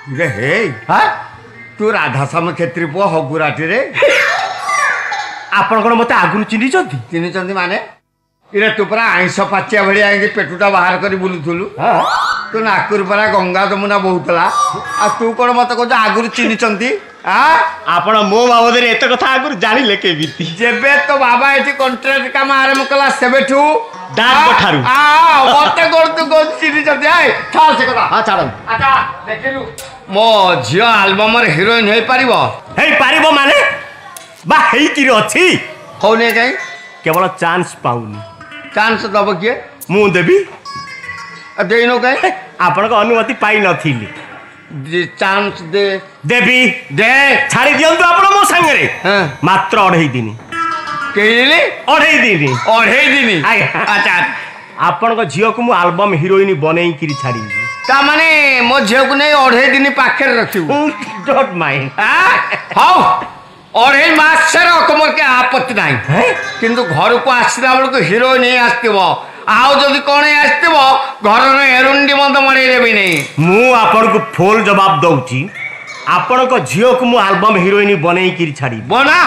रे हे तू राधाश्याम क्षेत्री पुओ हगुराटी रे आपण कौन मत आगु चिन्ह माने इरे तू परा आईस पाचिया भाया पेटुटा बाहर कर बुलूलु तू नाकुर परा गंगा जमुना बहुला आ तू कौन मत कह आगुरी चिन्ह आपण मो बाबद एत कथा आगु जानिले केबिति जेबे तो बाबा ये कॉन्ट्रैक्ट काम आरंभ कला सेबेठू मत तू कौन चिन्ह छाड़ से कथा हाँ छाड़ अच्छा देखिलु मो झियो आल्बम हिरोइन हो पारिबो माने बा हेइति अछि होने कहीं केवल चांस पाउनी चांस दब किए मु देबी देनो कहीं आपण को अनुमति पाई नथिली चांस दे देबी दे छाड़ी दियंतु आपण मो संगे रे मात्र 2.5 दिन केइले 2.5 दिन अच्छा आपण को झियो को मु एल्बम हीरोइन बनेई किरी छाड़ी ता माने मो झियो को नै 2.5 दिन पाखे रखिबो डोंट माइंड हां 2.5 मास से रकमर के आपत्ति नहीं किंतु घर को आसला बेलू हिरो नहीं आसो आउ जदि कौन आसो घर एरुंडी मत मड़े देवी नहीं मु आपण को फुल जवाब दउची आपण को झियो को मु एल्बम हीरोइन बनेई किरी छाड़ी बना